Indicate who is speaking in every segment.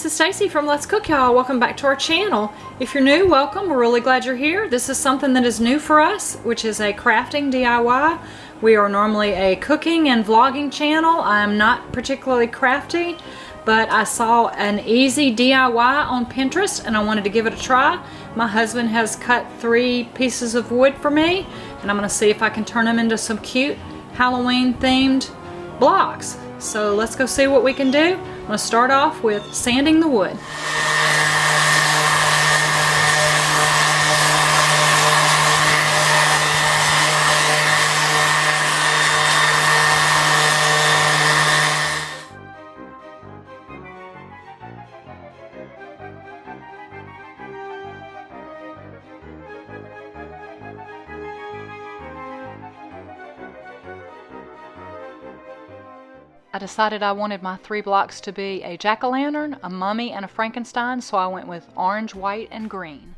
Speaker 1: this is Stacy from Let's Cook, y'all. Welcome back to our channel. If you're new, welcome. We're really glad you're here. This is something that is new for us, which is a crafting DIY. We are normally a cooking and vlogging channel. I am not particularly crafty, but I saw an easy DIY on Pinterest and I wanted to give it a try. My husband has cut 3 pieces of wood for me, and I'm going to see if I can turn them into some cute Halloween themed blocks. So let's go see what we can do. I'm going to start off with sanding the wood. I decided I wanted my 3 blocks to be a jack-o'-lantern, a mummy, and a Frankenstein, so I went with orange, white, and green.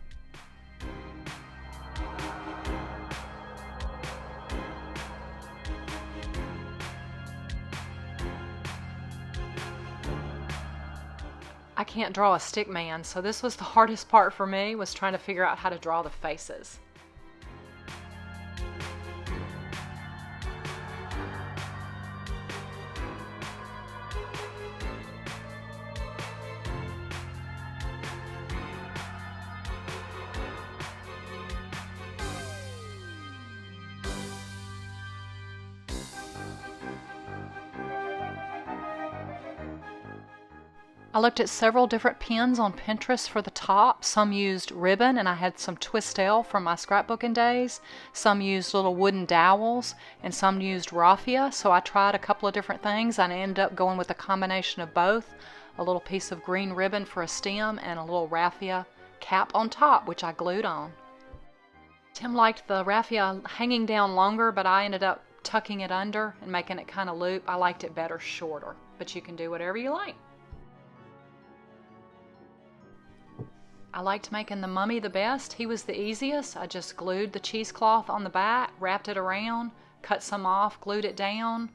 Speaker 1: I can't draw a stick man, so this was the hardest part for me, was trying to figure out how to draw the faces. I looked at several different pins on Pinterest for the top. Some used ribbon, and I had some Twistel from my scrapbooking days. Some used little wooden dowels, and some used raffia. So I tried a couple of different things, and I ended up going with a combination of both. A little piece of green ribbon for a stem, and a little raffia cap on top, which I glued on. Tim liked the raffia hanging down longer, but I ended up tucking it under and making it kind of loop. I liked it better shorter, but you can do whatever you like. I liked making the mummy the best. He was the easiest. I just glued the cheesecloth on the back, wrapped it around, cut some off, glued it down,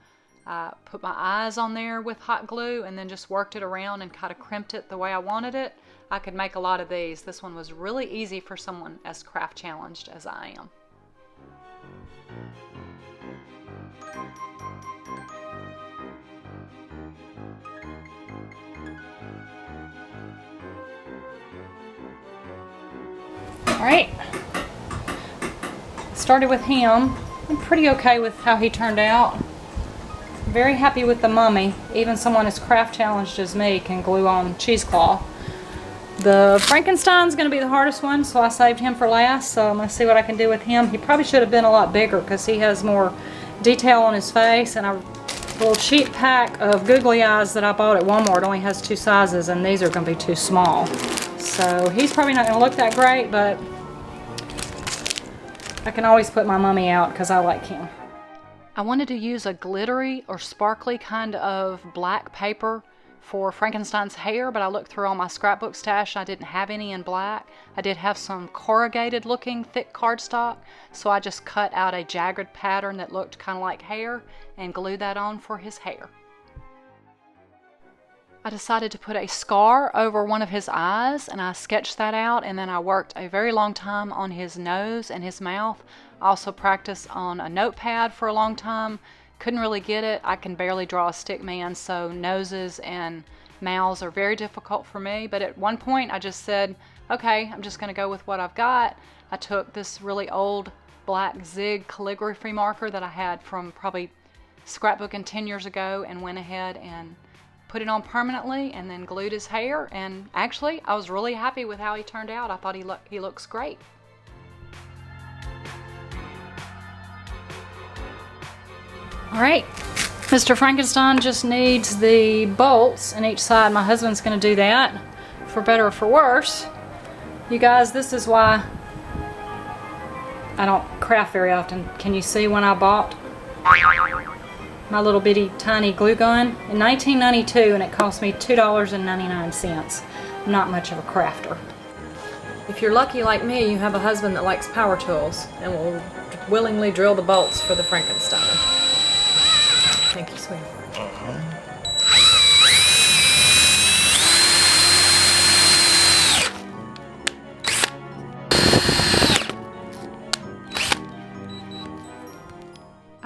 Speaker 1: put my eyes on there with hot glue, and then just worked it around and kind of crimped it the way I wanted it. I could make a lot of these. This one was really easy for someone as craft challenged as I am. Alright, started with him. I'm pretty okay with how he turned out. Very happy with the mummy. Even someone as craft challenged as me can glue on cheesecloth. The Frankenstein's going to be the hardest one, so I saved him for last. So I'm going to see what I can do with him. He probably should have been a lot bigger because he has more detail on his face. And a little cheap pack of googly eyes that I bought at Walmart only has 2 sizes, and these are going to be too small. So he's probably not going to look that great, but I can always put my mummy out because I like him. I wanted to use a glittery or sparkly kind of black paper for Frankenstein's hair, but I looked through all my scrapbook stash and I didn't have any in black. I did have some corrugated looking thick cardstock, so I just cut out a jagged pattern that looked kind of like hair and glued that on for his hair. I decided to put a scar over one of his eyes, and I sketched that out, and then I worked a very long time on his nose and his mouth. I also practiced on a notepad for a long time. Couldn't really get it. I can barely draw a stick man, so noses and mouths are very difficult for me. But at one point I just said, okay, I'm just going to go with what I've got. I took this really old black Zig calligraphy marker that I had from probably scrapbooking 10 years ago and went ahead and put it on permanently and then glued his hair, and actually I was really happy with how he turned out. I thought he looks great. Alright, Mr. Frankenstein just needs the bolts in each side. My husband's going to do that, for better or for worse. You guys, this is why I don't craft very often. Can you see when I bought my little bitty tiny glue gun in 1992, and it cost me $2.99. Not much of a crafter. If you're lucky like me, you have a husband that likes power tools and will willingly drill the bolts for the Frankenstein. Thank you, sweetheart.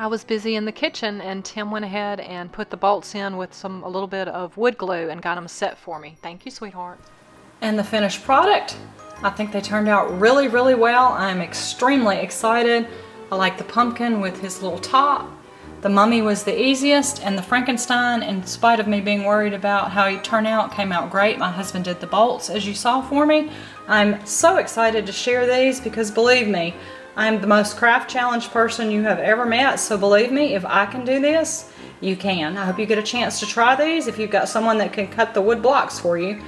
Speaker 1: I was busy in the kitchen and Tim went ahead and put the bolts in with a little bit of wood glue and got them set for me. Thank you, sweetheart. And the finished product, I think they turned out really, really well. I'm extremely excited. I like the pumpkin with his little top. The mummy was the easiest, and the Frankenstein, in spite of me being worried about how he'd turn out, came out great. My husband did the bolts, as you saw for me. I'm so excited to share these because, believe me, I'm the most craft challenged person you have ever met, so believe me, if I can do this, you can. I hope you get a chance to try these. If you've got someone that can cut the wood blocks for you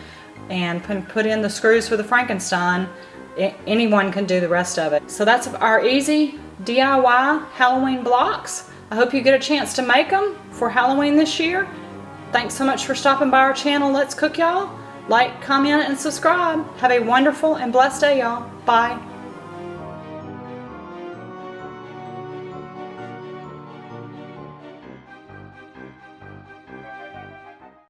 Speaker 1: and put in the screws for the Frankenstein, anyone can do the rest of it. So that's our easy DIY Halloween blocks. I hope you get a chance to make them for Halloween this year. Thanks so much for stopping by our channel. Let's Cook, y'all. Like, comment, and subscribe. Have a wonderful and blessed day, y'all. Bye.